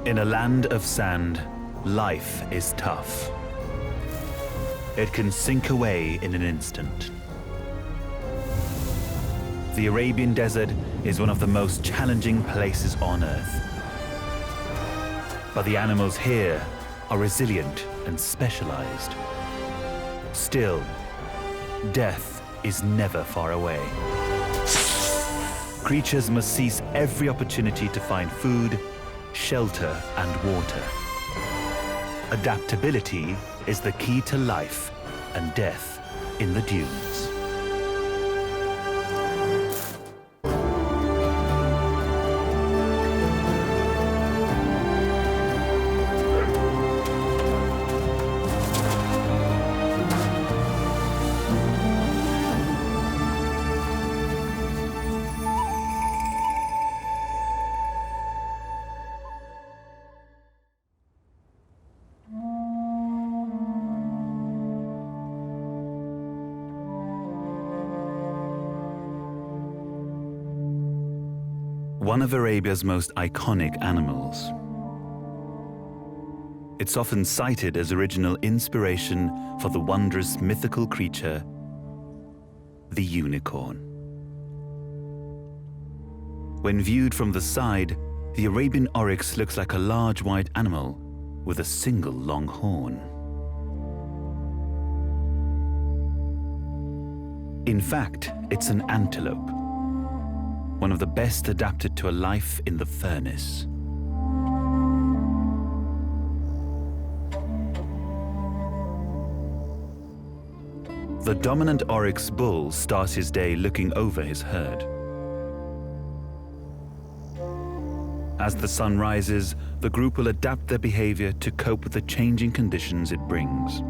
In a land of sand, life is tough. It can sink away in an instant. The Arabian Desert is one of the most challenging places on Earth. But the animals here are resilient and specialized. Still, death is never far away. Creatures must seize every opportunity to find food, shelter, and water. Adaptability is the key to life and death in the dunes. One of Arabia's most iconic animals. It's often cited as original inspiration for the wondrous mythical creature, the unicorn. When viewed from the side, the Arabian oryx looks like a large white animal with a single long horn. In fact, it's an antelope, one of the best adapted to a life in the furnace. The dominant oryx bull starts his day looking over his herd. As the sun rises, the group will adapt their behavior to cope with the changing conditions it brings.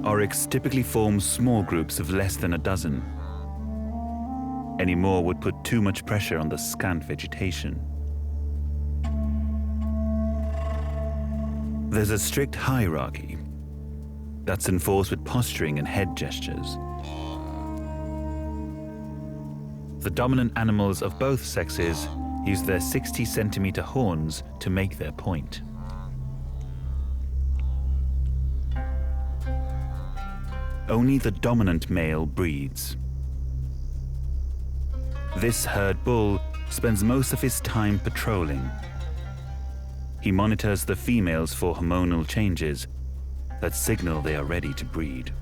Oryx typically forms small groups of less than a dozen. Any more would put too much pressure on the scant vegetation. There's a strict hierarchy that's enforced with posturing and head gestures. The dominant animals of both sexes use their 60-centimeter horns to make their point. Only the dominant male breeds. This herd bull spends most of his time patrolling. He monitors the females for hormonal changes that signal they are ready to breed.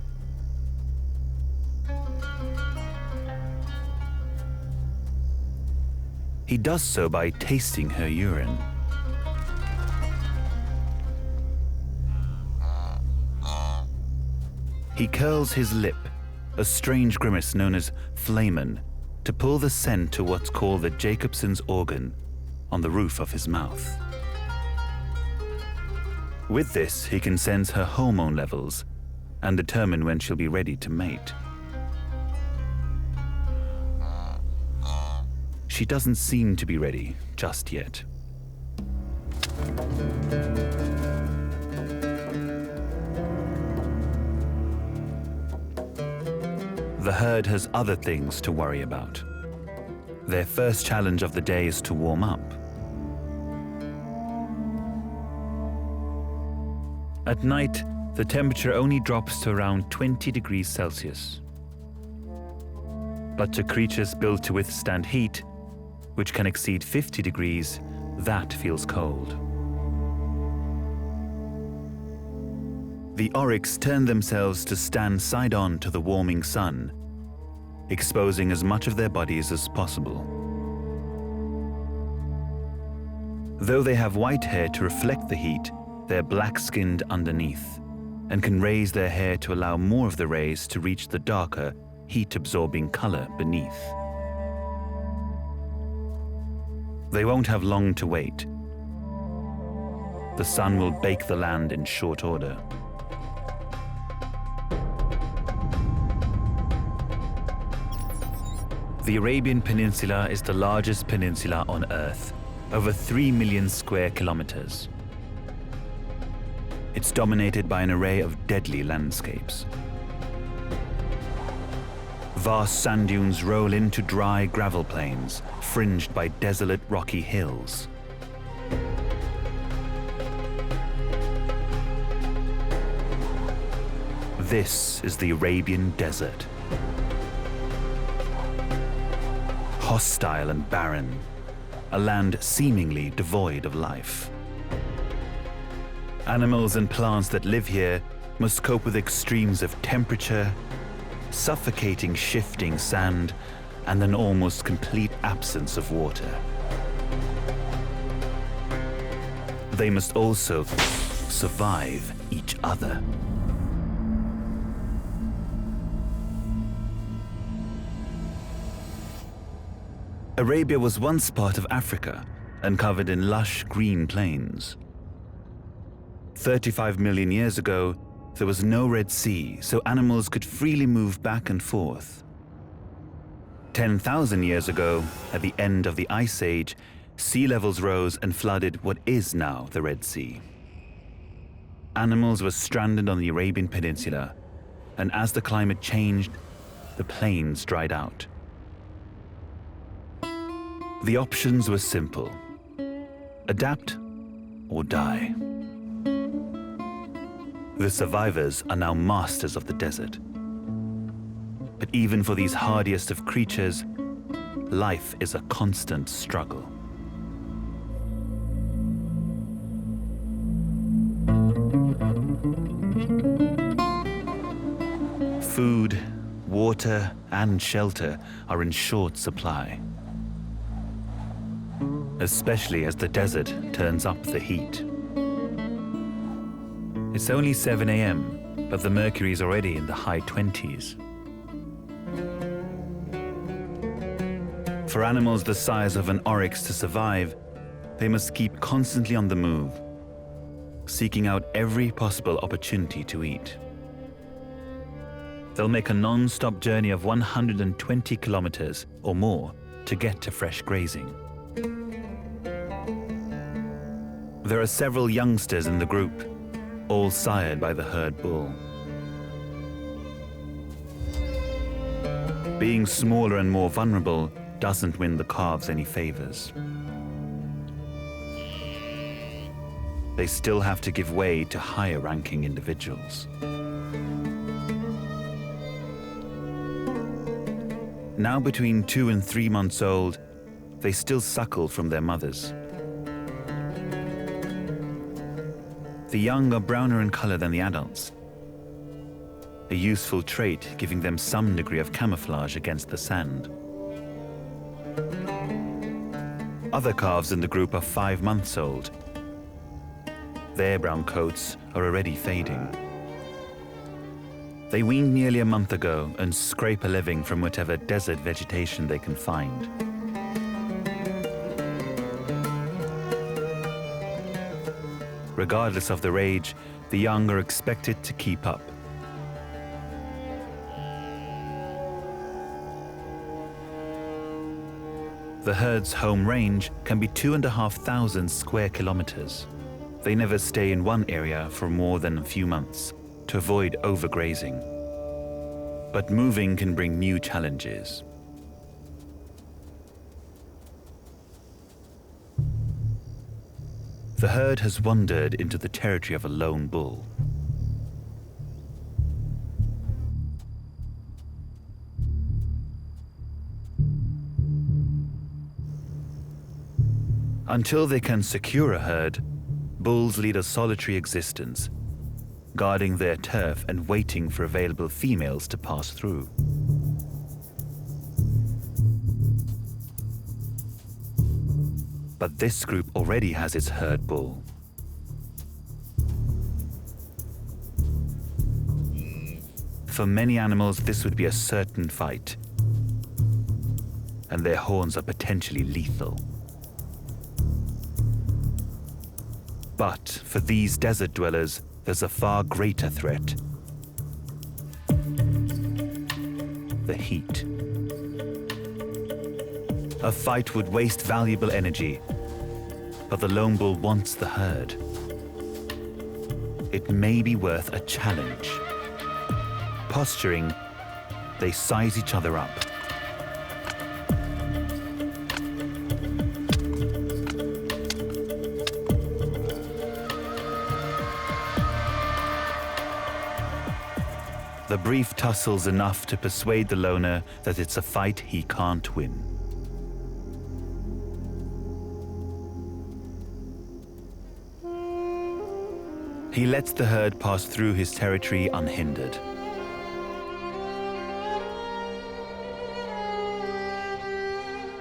He does so by tasting her urine. He curls his lip, a strange grimace known as flamen, to pull the scent to what's called the Jacobson's organ on the roof of his mouth. With this, he can sense her hormone levels and determine when she'll be ready to mate. She doesn't seem to be ready just yet. The herd has other things to worry about. Their first challenge of the day is to warm up. At night, the temperature only drops to around 20 degrees Celsius. But to creatures built to withstand heat, which can exceed 50 degrees, that feels cold. The oryx turn themselves to stand side-on to the warming sun, exposing as much of their bodies as possible. Though they have white hair to reflect the heat, they're black-skinned underneath and can raise their hair to allow more of the rays to reach the darker, heat-absorbing color beneath. They won't have long to wait. The sun will bake the land in short order. The Arabian Peninsula is the largest peninsula on Earth, over 3 million square kilometers. It's dominated by an array of deadly landscapes. Vast sand dunes roll into dry gravel plains, fringed by desolate rocky hills. This is the Arabian Desert. Hostile and barren, a land seemingly devoid of life. Animals and plants that live here must cope with extremes of temperature, suffocating shifting sand, and an almost complete absence of water. They must also survive each other. Arabia was once part of Africa and covered in lush green plains. 35 million years ago, there was no Red Sea, so animals could freely move back and forth. 10,000 years ago, at the end of the Ice Age, sea levels rose and flooded what is now the Red Sea. Animals were stranded on the Arabian Peninsula, and as the climate changed, the plains dried out. The options were simple: adapt or die. The survivors are now masters of the desert. But even for these hardiest of creatures, life is a constant struggle. Food, water, and shelter are in short supply, especially as the desert turns up the heat. It's only 7 a.m., but the mercury is already in the high 20s. For animals the size of an oryx to survive, they must keep constantly on the move, seeking out every possible opportunity to eat. They'll make a non-stop journey of 120 kilometers or more to get to fresh grazing. There are several youngsters in the group, all sired by the herd bull. Being smaller and more vulnerable doesn't win the calves any favors. They still have to give way to higher-ranking individuals. Now between 2 and 3 months old, they still suckle from their mothers. The young are browner in color than the adults, a useful trait giving them some degree of camouflage against the sand. Other calves in the group are 5 months old. Their brown coats are already fading. They weaned nearly a month ago and scrape a living from whatever desert vegetation they can find. Regardless of their age, the young are expected to keep up. The herd's home range can be 2,500 square kilometers. They never stay in one area for more than a few months to avoid overgrazing. But moving can bring new challenges. The herd has wandered into the territory of a lone bull. Until they can secure a herd, bulls lead a solitary existence, guarding their turf and waiting for available females to pass through. But this group already has its herd bull. For many animals, this would be a certain fight, and their horns are potentially lethal. But for these desert dwellers, there's a far greater threat: the heat. A fight would waste valuable energy, but the lone bull wants the herd. It may be worth a challenge. Posturing They size each other up. The brief tussle's enough to persuade the loner that it's a fight he can't win. He lets the herd pass through his territory unhindered.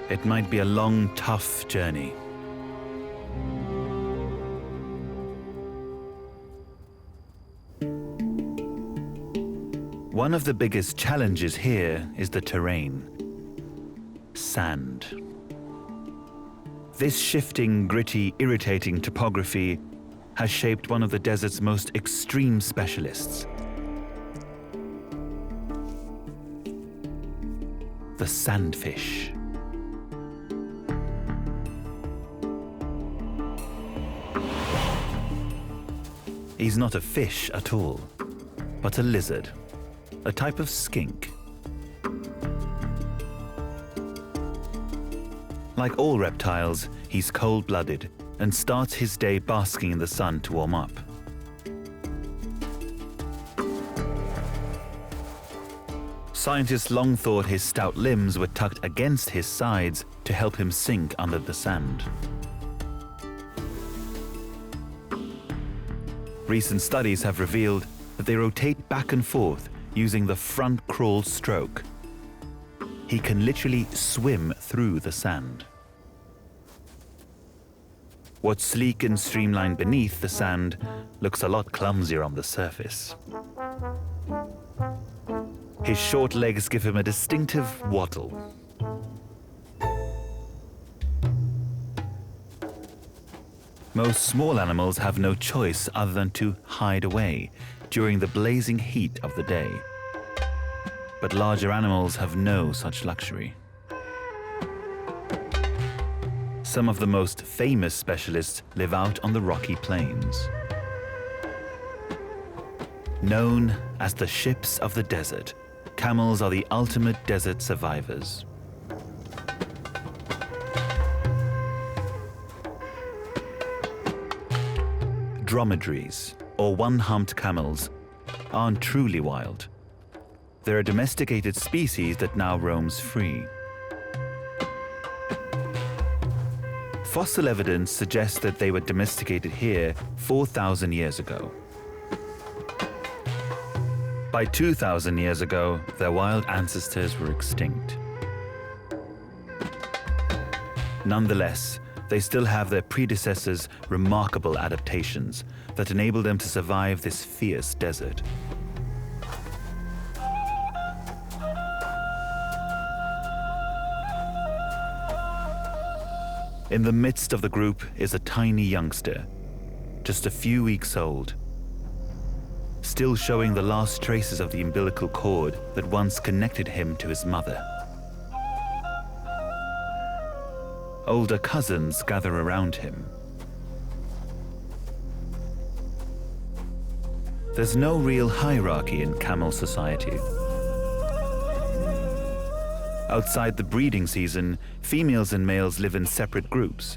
It might be a long, tough journey. One of the biggest challenges here is the terrain. Sand. This shifting, gritty, irritating topography has shaped one of the desert's most extreme specialists. The sandfish. He's not a fish at all, but a lizard. A type of skink. Like all reptiles, he's cold-blooded and starts his day basking in the sun to warm up. Scientists long thought his stout limbs were tucked against his sides to help him sink under the sand. Recent studies have revealed that they rotate back and forth using the front crawl stroke. He can literally swim through the sand. What's sleek and streamlined beneath the sand looks a lot clumsier on the surface. His short legs give him a distinctive waddle. Most small animals have no choice other than to hide away during the blazing heat of the day. But larger animals have no such luxury. Some of the most famous specialists live out on the rocky plains. Known as the ships of the desert, camels are the ultimate desert survivors. Dromedaries, or one-humped camels, aren't truly wild. They're a domesticated species that now roams free. Fossil evidence suggests that they were domesticated here 4,000 years ago. By 2,000 years ago, their wild ancestors were extinct. Nonetheless, they still have their predecessors' remarkable adaptations that enable them to survive this fierce desert. In the midst of the group is a tiny youngster, just a few weeks old, still showing the last traces of the umbilical cord that once connected him to his mother. Older cousins gather around him. There's no real hierarchy in camel society. Outside the breeding season, females and males live in separate groups.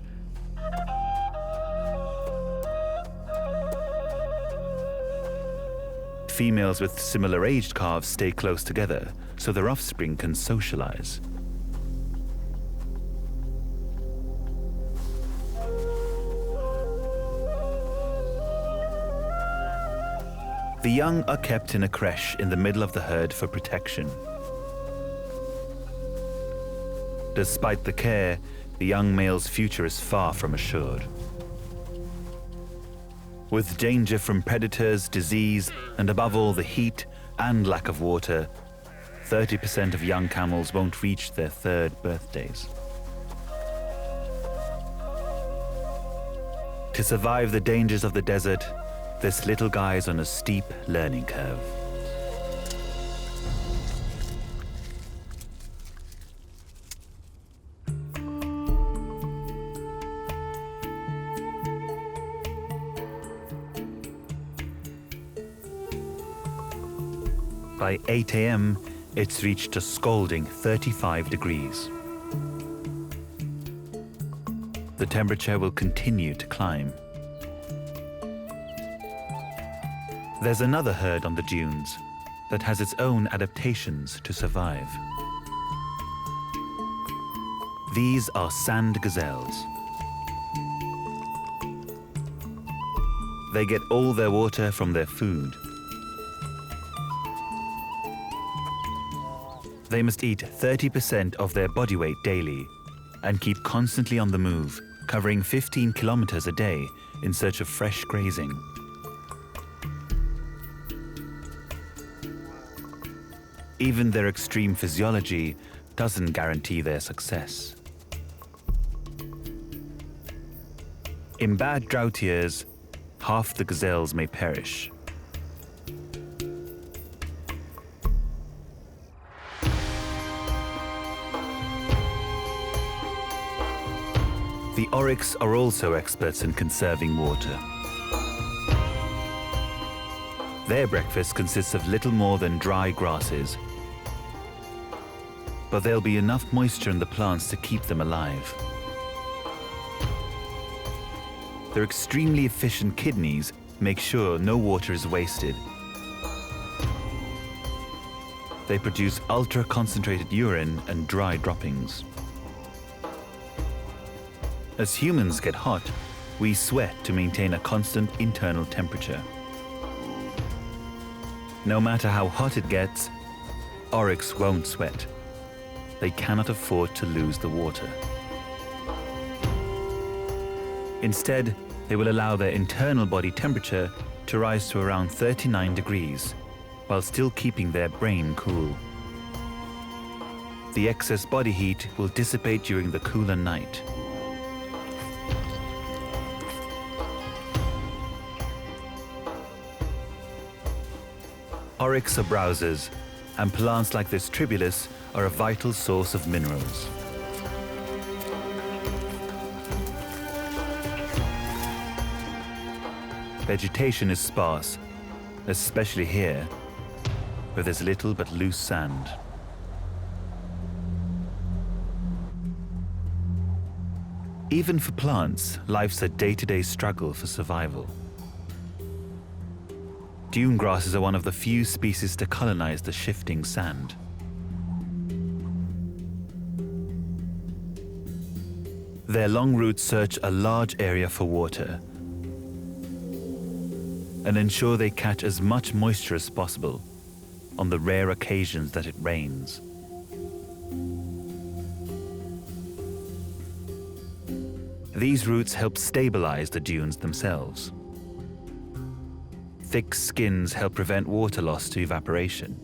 Females with similar-aged calves stay close together, so their offspring can socialize. The young are kept in a creche in the middle of the herd for protection. Despite the care, the young male's future is far from assured. With danger from predators, disease, and above all the heat and lack of water, 30% of young camels won't reach their third birthdays. To survive the dangers of the desert, this little guy's on a steep learning curve. By 8 a.m., It's reached a scalding 35 degrees. The temperature will continue to climb. There's another herd on the dunes that has its own adaptations to survive. These are sand gazelles. They get all their water from their food. They must eat 30% of their body weight daily and keep constantly on the move, covering 15 kilometers a day in search of fresh grazing. Even their extreme physiology doesn't guarantee their success. In bad drought years, half the gazelles may perish. The oryx are also experts in conserving water. Their breakfast consists of little more than dry grasses, but there'll be enough moisture in the plants to keep them alive. Their extremely efficient kidneys make sure no water is wasted. They produce ultra-concentrated urine and dry droppings. As humans get hot, we sweat to maintain a constant internal temperature. No matter how hot it gets, oryx won't sweat. They cannot afford to lose the water. Instead, they will allow their internal body temperature to rise to around 39 degrees, while still keeping their brain cool. The excess body heat will dissipate during the cooler night. Oryx are browsers, and plants like this tribulus are a vital source of minerals. Vegetation is sparse, especially here, where there's little but loose sand. Even for plants, life's a day-to-day struggle for survival. Dune grasses are one of the few species to colonize the shifting sand. Their long roots search a large area for water and ensure they catch as much moisture as possible on the rare occasions that it rains. These roots help stabilize the dunes themselves. Thick skins help prevent water loss to evaporation,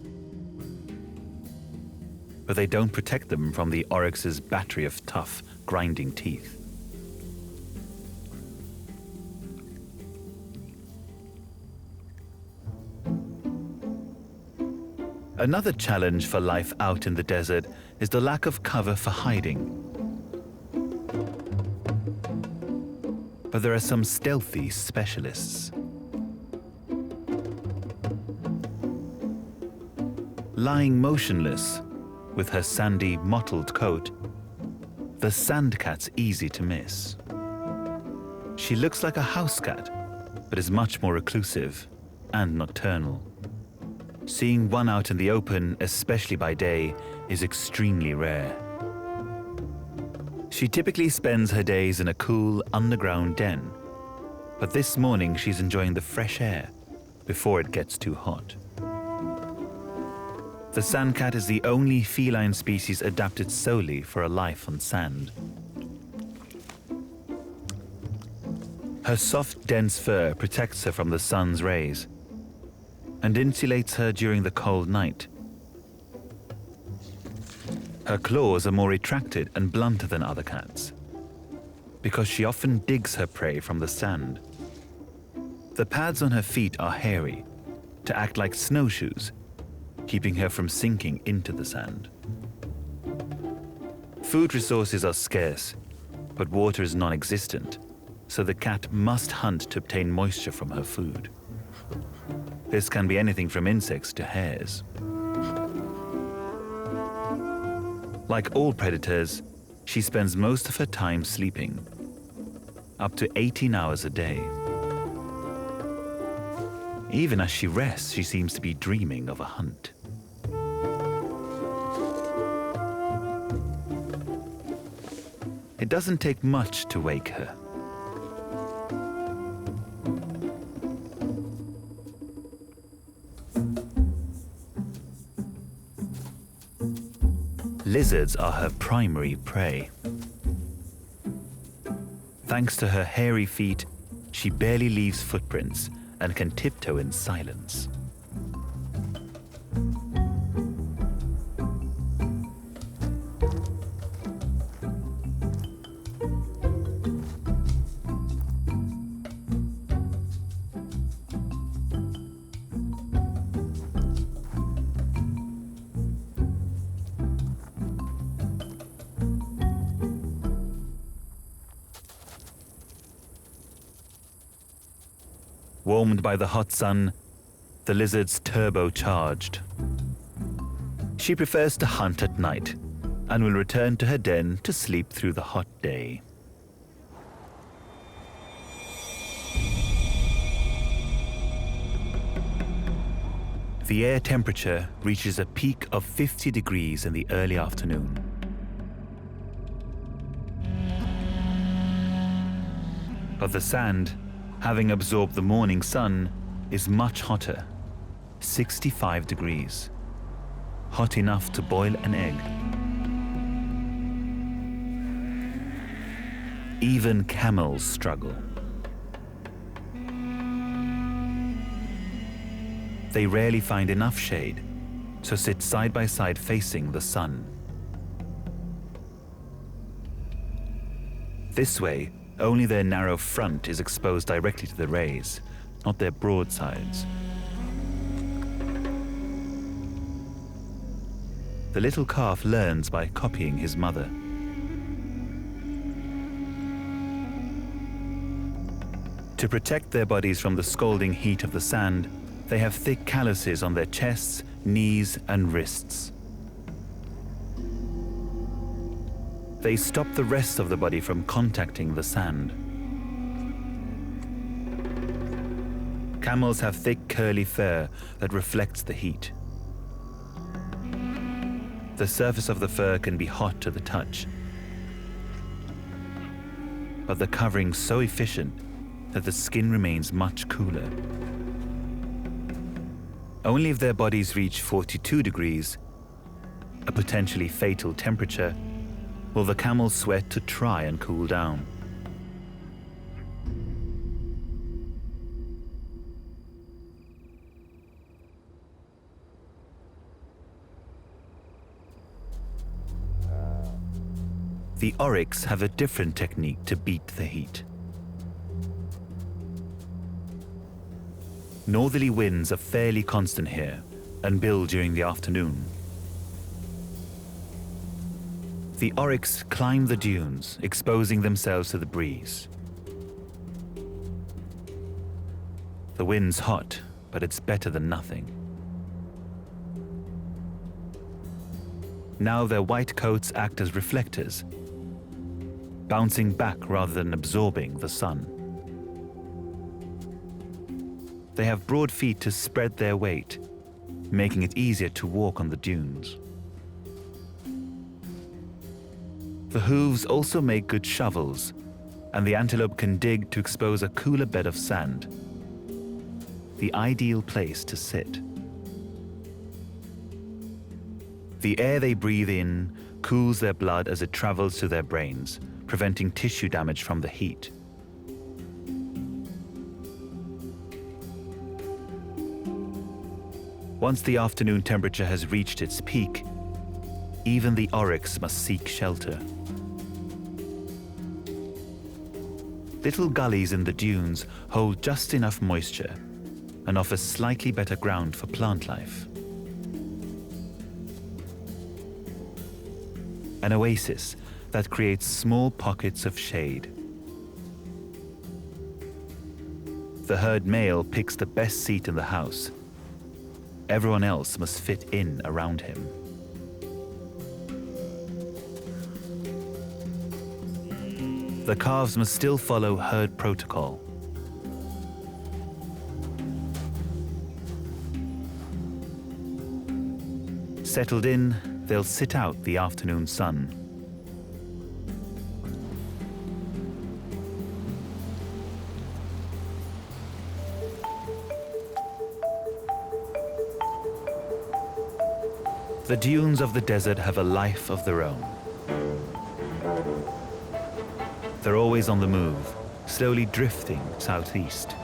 but they don't protect them from the oryx's battery of tough, grinding teeth. Another challenge for life out in the desert is the lack of cover for hiding. But there are some stealthy specialists. Lying motionless, with her sandy, mottled coat, the sand cat's easy to miss. She looks like a house cat, but is much more reclusive and nocturnal. Seeing one out in the open, especially by day, is extremely rare. She typically spends her days in a cool, underground den, but this morning she's enjoying the fresh air before it gets too hot. The sandcat is the only feline species adapted solely for a life on sand. Her soft, dense fur protects her from the sun's rays and insulates her during the cold night. Her claws are more retracted and blunter than other cats because she often digs her prey from the sand. The pads on her feet are hairy to act like snowshoes, keeping her from sinking into the sand. Food resources are scarce, but water is non-existent, so the cat must hunt to obtain moisture from her food. This can be anything from insects to hairs. Like all predators, she spends most of her time sleeping, up to 18 hours a day. Even as she rests, she seems to be dreaming of a hunt. It doesn't take much to wake her. Lizards are her primary prey. Thanks to her hairy feet, she barely leaves footprints and can tiptoe in silence. Warmed by the hot sun, the lizard's turbocharged. She prefers to hunt at night and will return to her den to sleep through the hot day. The air temperature reaches a peak of 50 degrees in the early afternoon. But the sand, having absorbed the morning sun, is much hotter, 65 degrees, hot enough to boil an egg. Even camels struggle. They rarely find enough shade, so sit side by side facing the sun. This way, only their narrow front is exposed directly to the rays, not their broad sides. The little calf learns by copying his mother. To protect their bodies from the scalding heat of the sand, they have thick calluses on their chests, knees, and wrists. They stop the rest of the body from contacting the sand. Camels have thick curly fur that reflects the heat. The surface of the fur can be hot to the touch, but the covering's so efficient that the skin remains much cooler. Only if their bodies reach 42 degrees, a potentially fatal temperature, will the camels sweat to try and cool down. The oryx have a different technique to beat the heat. Northerly winds are fairly constant here and build during the afternoon. The oryx climb the dunes, exposing themselves to the breeze. The wind's hot, but it's better than nothing. Now their white coats act as reflectors, bouncing back rather than absorbing the sun. They have broad feet to spread their weight, making it easier to walk on the dunes. The hooves also make good shovels, and the antelope can dig to expose a cooler bed of sand, the ideal place to sit. The air they breathe in cools their blood as it travels to their brains, preventing tissue damage from the heat. Once the afternoon temperature has reached its peak, even the oryx must seek shelter. Little gullies in the dunes hold just enough moisture and offer slightly better ground for plant life. An oasis that creates small pockets of shade. The herd male picks the best seat in the house. Everyone else must fit in around him. the calves must still follow herd protocol. Settled in, they'll sit out the afternoon sun. The dunes of the desert have a life of their own. They're always on the move, slowly drifting southeast.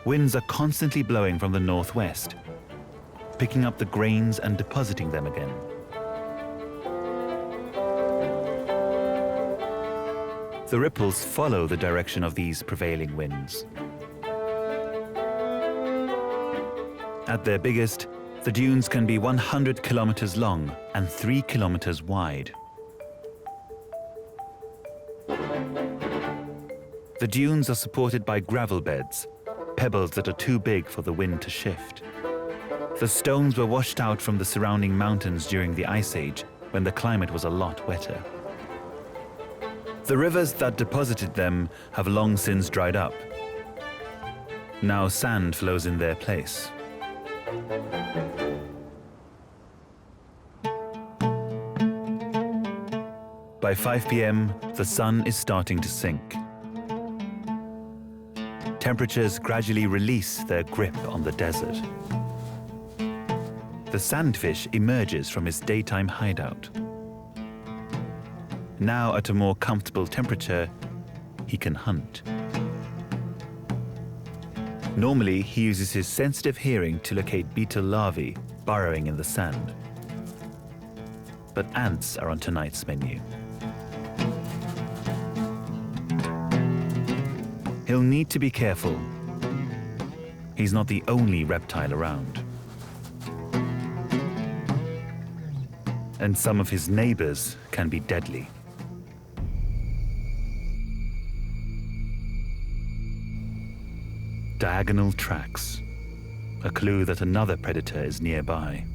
Winds are constantly blowing from the northwest, picking up the grains and depositing them again. The ripples follow the direction of these prevailing winds. At their biggest, the dunes can be 100 kilometers long and 3 kilometers wide. The dunes are supported by gravel beds, pebbles that are too big for the wind to shift. The stones were washed out from the surrounding mountains during the Ice Age, when the climate was a lot wetter. The rivers that deposited them have long since dried up. Now sand flows in their place. By 5 p.m., the sun is starting to sink. Temperatures gradually release their grip on the desert. The sandfish emerges from his daytime hideout. Now at a more comfortable temperature, he can hunt. Normally, he uses his sensitive hearing to locate beetle larvae burrowing in the sand. But ants are on tonight's menu. He'll need to be careful. He's not the only reptile around. And some of his neighbors can be deadly. Diagonal tracks, a clue that another predator is nearby.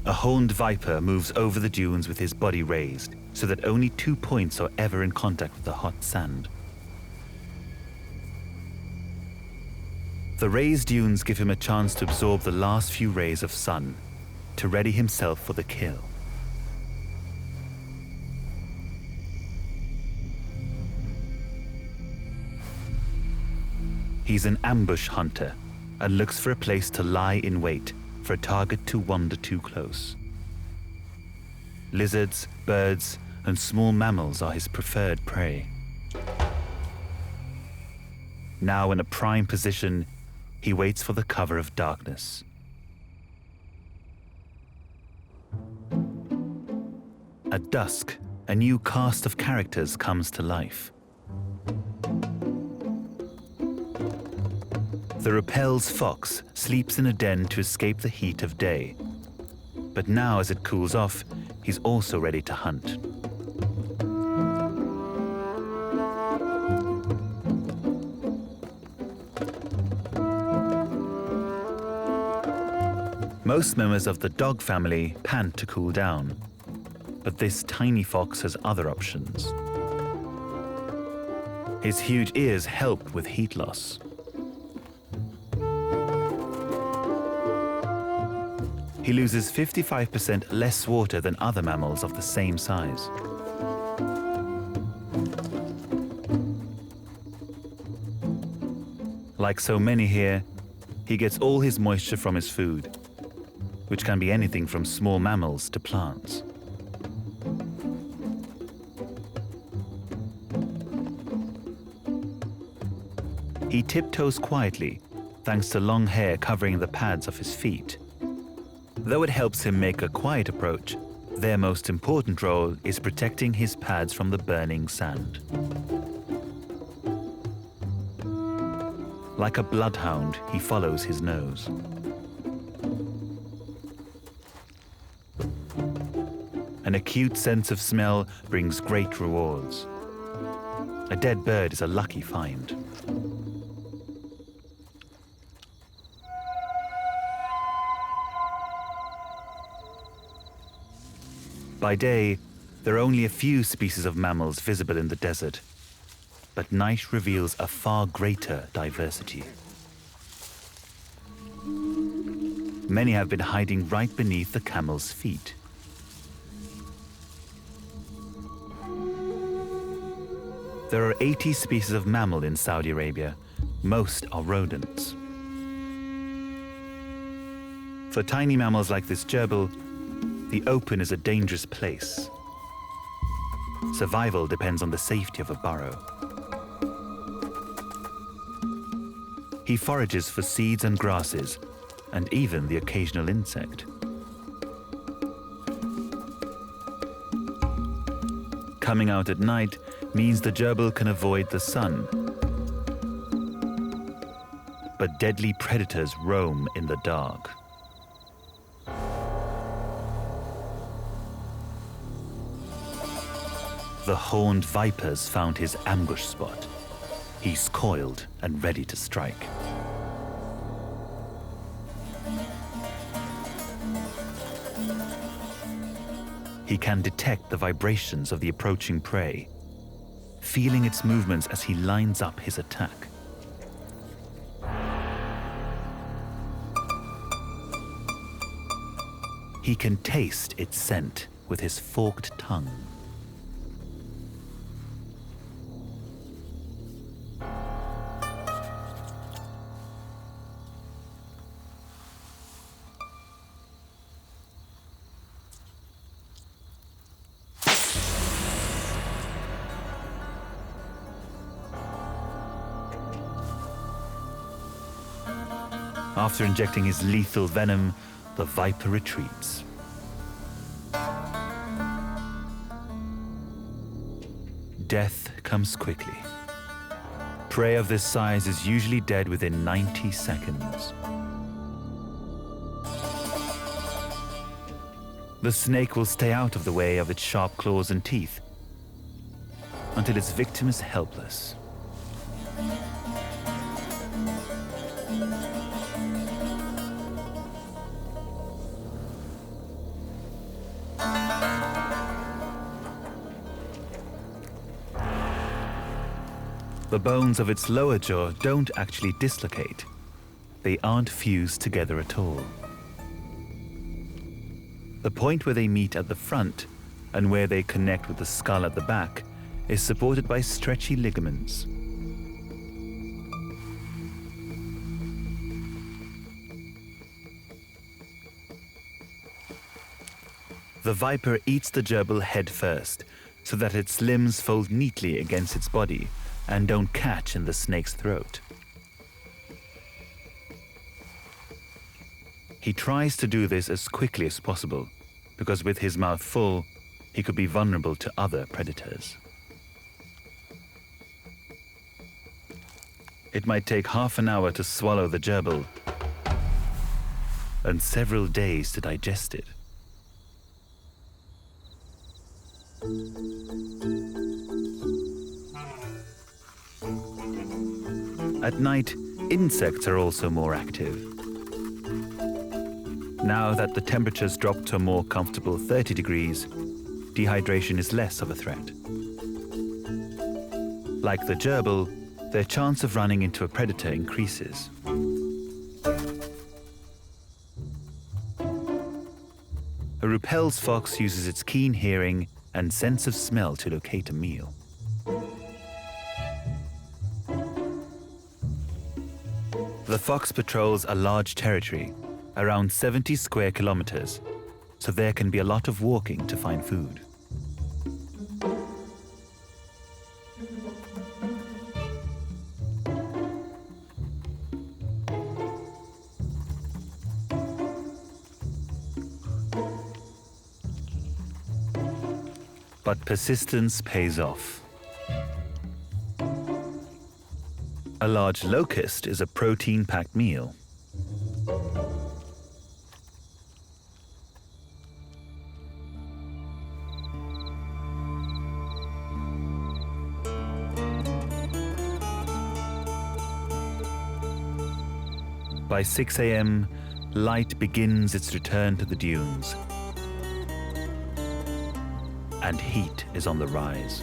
A horned viper moves over the dunes with his body raised, so that only 2 points are ever in contact with the hot sand. The raised dunes give him a chance to absorb the last few rays of sun, to ready himself for the kill. He's an ambush hunter and looks for a place to lie in wait for a target to wander too close. Lizards, birds, and small mammals are his preferred prey. Now in a prime position, he waits for the cover of darkness. At dusk, a new cast of characters comes to life. The Rappel's fox sleeps in a den to escape the heat of day. But now, as it cools off, he's also ready to hunt. Most members of the dog family pant to cool down, but this tiny fox has other options. His huge ears help with heat loss. He loses 55% less water than other mammals of the same size. Like so many here, he gets all his moisture from his food, which can be anything from small mammals to plants. He tiptoes quietly, thanks to long hair covering the pads of his feet. Though it helps him make a quiet approach, their most important role is protecting his pads from the burning sand. Like a bloodhound, he follows his nose. An acute sense of smell brings great rewards. A dead bird is a lucky find. By day, there are only a few species of mammals visible in the desert, but night reveals a far greater diversity. Many have been hiding right beneath the camel's feet. There are 80 species of mammal in Saudi Arabia. Most are rodents. For tiny mammals like this gerbil, the open is a dangerous place. Survival depends on the safety of a burrow. He forages for seeds and grasses, and even the occasional insect. Coming out at night means the gerbil can avoid the sun. But deadly predators roam in the dark. The horned viper's found his ambush spot. He's coiled and ready to strike. He can detect the vibrations of the approaching prey, feeling its movements as he lines up his attack. He can taste its scent with his forked tongue. After injecting his lethal venom, the viper retreats. Death comes quickly. Prey of this size is usually dead within 90 seconds. The snake will stay out of the way of its sharp claws and teeth until its victim is helpless. The bones of its lower jaw don't actually dislocate. They aren't fused together at all. The point where they meet at the front and where they connect with the skull at the back is supported by stretchy ligaments. The viper eats the gerbil head first, so that its limbs fold neatly against its body and don't catch in the snake's throat. He tries to do this as quickly as possible, because with his mouth full, he could be vulnerable to other predators. It might take half an hour to swallow the gerbil, and several days to digest it. At night, insects are also more active. Now that the temperatures drop to a more comfortable 30 degrees, dehydration is less of a threat. Like the gerbil, their chance of running into a predator increases. A Ruppel's fox uses its keen hearing and sense of smell to locate a meal. The fox patrols a large territory, around 70 square kilometers, so there can be a lot of walking to find food. But persistence pays off. A large locust is a protein-packed meal. By 6 a.m., light begins its return to the dunes. and heat is on the rise.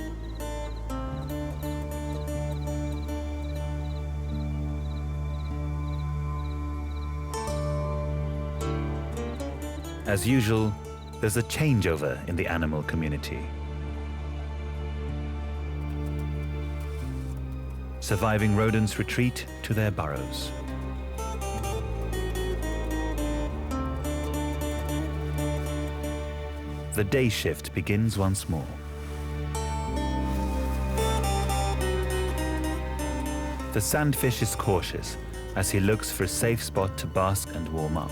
As usual, there's a changeover in the animal community. Surviving rodents retreat to their burrows. The day shift begins once more. The sandfish is cautious as he looks for a safe spot to bask and warm up.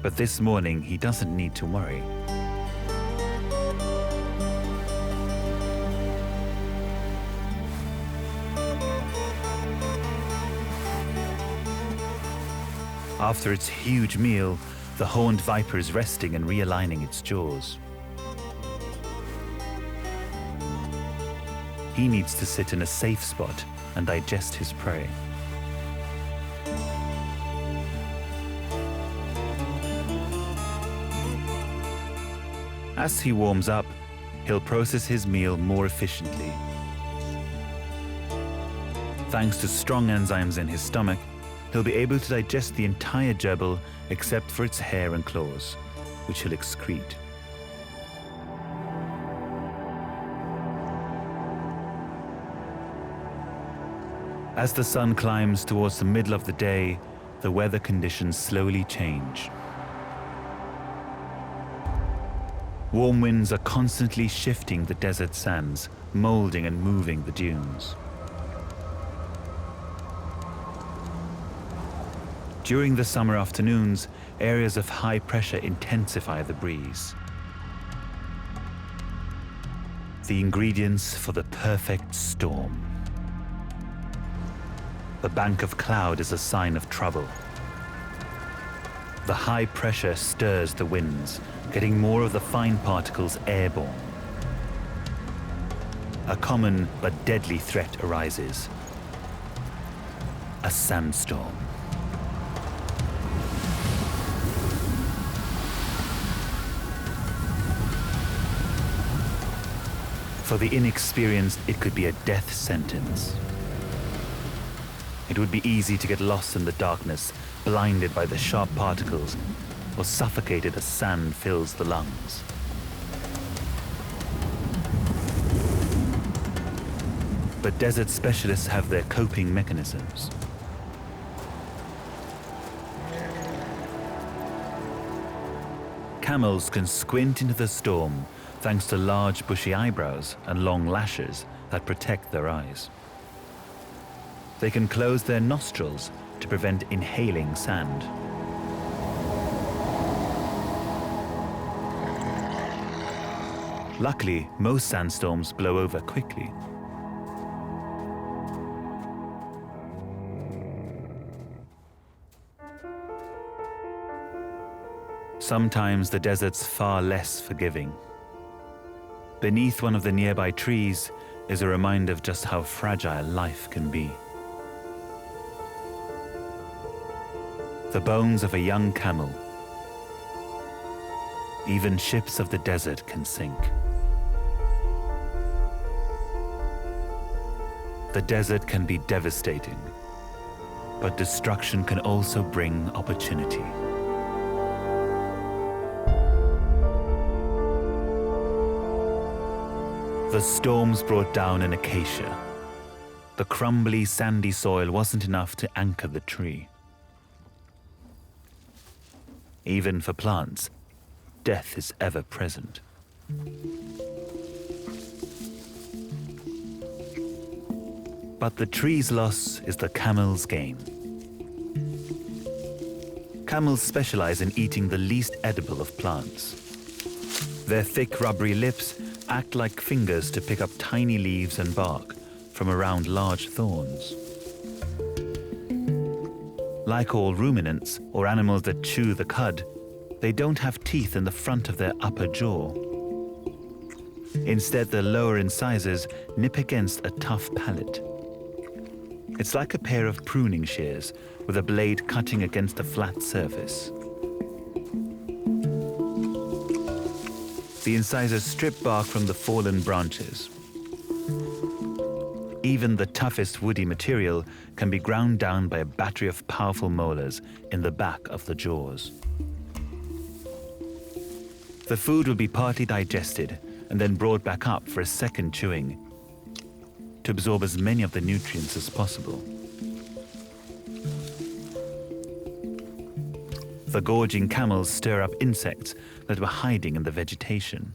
But this morning, he doesn't need to worry. After its huge meal, the horned viper is resting and realigning its jaws. He needs to sit in a safe spot and digest his prey. As he warms up, he'll process his meal more efficiently. Thanks to strong enzymes in his stomach, he'll be able to digest the entire gerbil except for its hair and claws, which he'll excrete. As the sun climbs towards the middle of the day, the weather conditions slowly change. Warm winds are constantly shifting the desert sands, molding and moving the dunes. During the summer afternoons, areas of high pressure intensify the breeze. The ingredients for the perfect storm. The bank of cloud is a sign of trouble. The high pressure stirs the winds, getting more of the fine particles airborne. A common but deadly threat arises: a sandstorm. For the inexperienced, it could be a death sentence. It would be easy to get lost in the darkness, blinded by the sharp particles, or suffocated as sand fills the lungs. But desert specialists have their coping mechanisms. Camels can squint into the storm thanks to large bushy eyebrows and long lashes that protect their eyes. They can close their nostrils to prevent inhaling sand. Luckily, most sandstorms blow over quickly. Sometimes the desert's far less forgiving. Beneath one of the nearby trees is a reminder of just how fragile life can be. The bones of a young camel. Even ships of the desert can sink. The desert can be devastating, but destruction can also bring opportunity. The storms brought down an acacia. The crumbly, sandy soil wasn't enough to anchor the tree. Even for plants, death is ever present. But the tree's loss is the camel's gain. Camels specialize in eating the least edible of plants. Their thick, rubbery lips act like fingers to pick up tiny leaves and bark from around large thorns. Like all ruminants, or animals that chew the cud, they don't have teeth in the front of their upper jaw. Instead, their lower incisors nip against a tough palate. It's like a pair of pruning shears, with a blade cutting against a flat surface. The incisors strip bark from the fallen branches. Even the toughest woody material can be ground down by a battery of powerful molars in the back of the jaws. The food will be partly digested and then brought back up for a second chewing to absorb as many of the nutrients as possible. The gorging camels stir up insects that were hiding in the vegetation.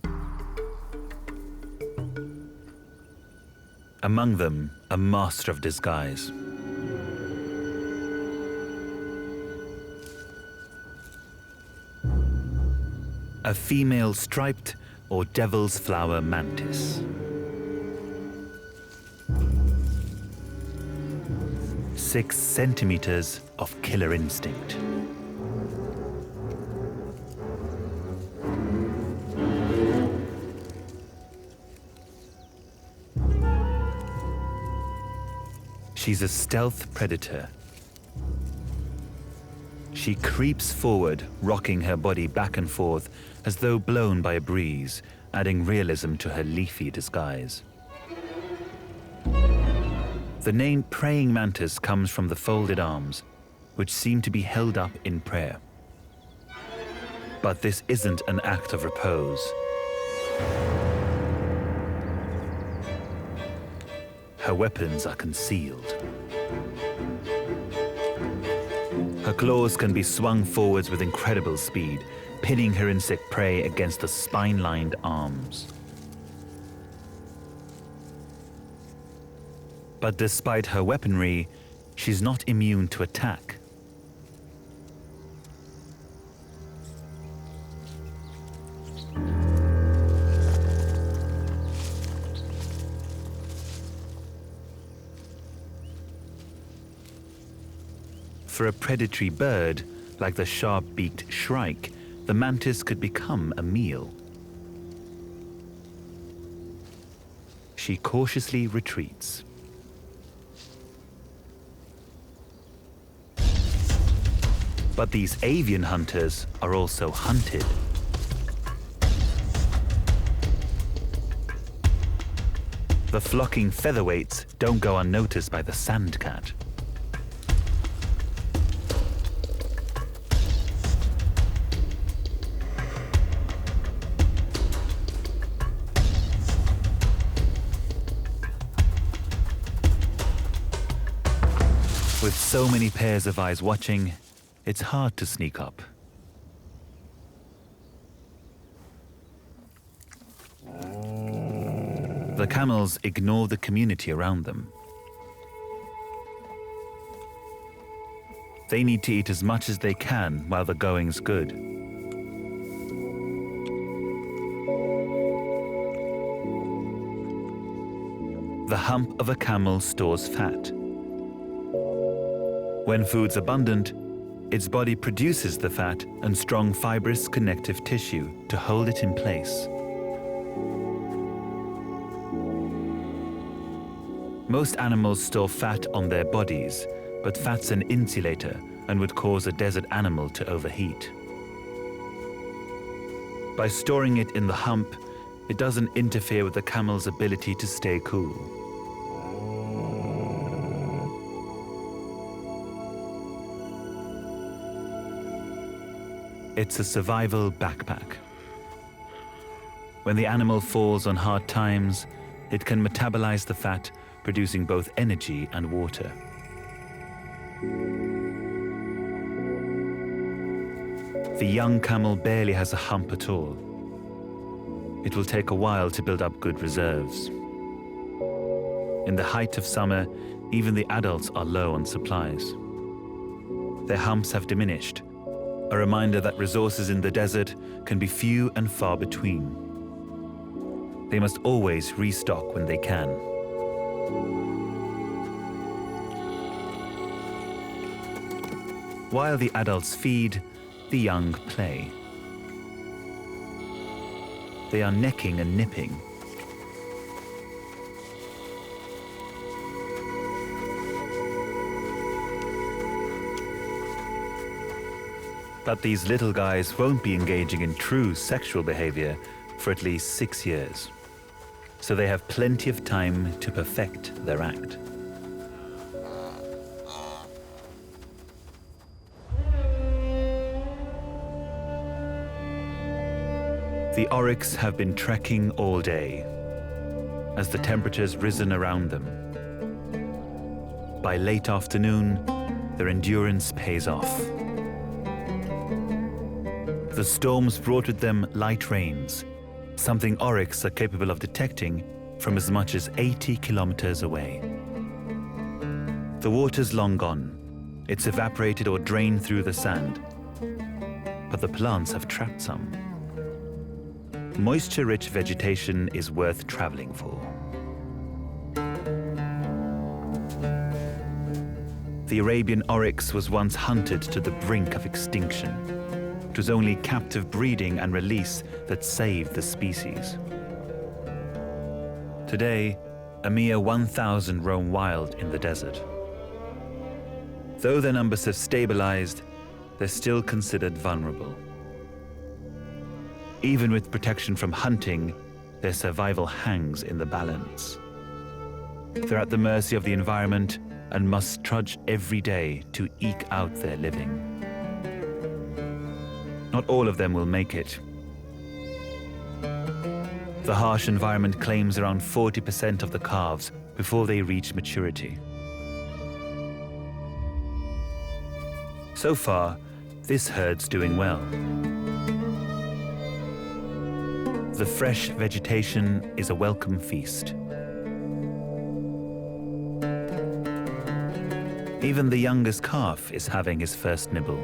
Among them, a master of disguise. A female striped or devil's flower mantis. 6 centimeters of killer instinct. She's a stealth predator. She creeps forward, rocking her body back and forth as though blown by a breeze, adding realism to her leafy disguise. The name praying mantis comes from the folded arms, which seem to be held up in prayer. But this isn't an act of repose. Her weapons are concealed. Her claws can be swung forwards with incredible speed, pinning her insect prey against the spine-lined arms. But despite her weaponry, she's not immune to attack. For a predatory bird, like the sharp-beaked shrike, the mantis could become a meal. She cautiously retreats. But these avian hunters are also hunted. The flocking featherweights don't go unnoticed by the sandcat. With so many pairs of eyes watching, it's hard to sneak up. The camels ignore the community around them. They need to eat as much as they can while the going's good. The hump of a camel stores fat. When food's abundant, its body produces the fat and strong fibrous connective tissue to hold it in place. Most animals store fat on their bodies, but fat's an insulator and would cause a desert animal to overheat. By storing it in the hump, it doesn't interfere with the camel's ability to stay cool. It's a survival backpack. When the animal falls on hard times, it can metabolize the fat, producing both energy and water. The young camel barely has a hump at all. It will take a while to build up good reserves. In the height of summer, even the adults are low on supplies. Their humps have diminished, a reminder that resources in the desert can be few and far between. They must always restock when they can. While the adults feed, the young play. They are necking and nipping. But these little guys won't be engaging in true sexual behavior, for at least 6 years, so they have plenty of time to perfect their act. The oryx have been trekking all day, as the temperature's risen around them. By late afternoon, their endurance pays off. The storms brought with them light rains, something oryx are capable of detecting from as much as 80 kilometers away. The water's long gone. It's evaporated or drained through the sand, but the plants have trapped some. Moisture-rich vegetation is worth traveling for. The Arabian oryx was once hunted to the brink of extinction. It was only captive breeding and release that saved the species. Today, a mere 1,000 roam wild in the desert. Though their numbers have stabilized, they're still considered vulnerable. Even with protection from hunting, their survival hangs in the balance. They're at the mercy of the environment and must trudge every day to eke out their living. Not all of them will make it. The harsh environment claims around 40% of the calves before they reach maturity. So far, this herd's doing well. The fresh vegetation is a welcome feast. Even the youngest calf is having his first nibble.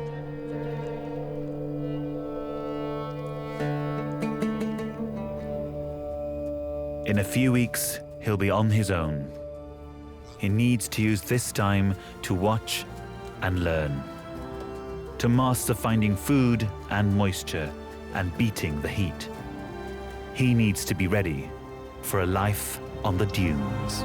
In a few weeks, he'll be on his own. He needs to use this time to watch and learn, to master finding food and moisture and beating the heat. He needs to be ready for a life on the dunes.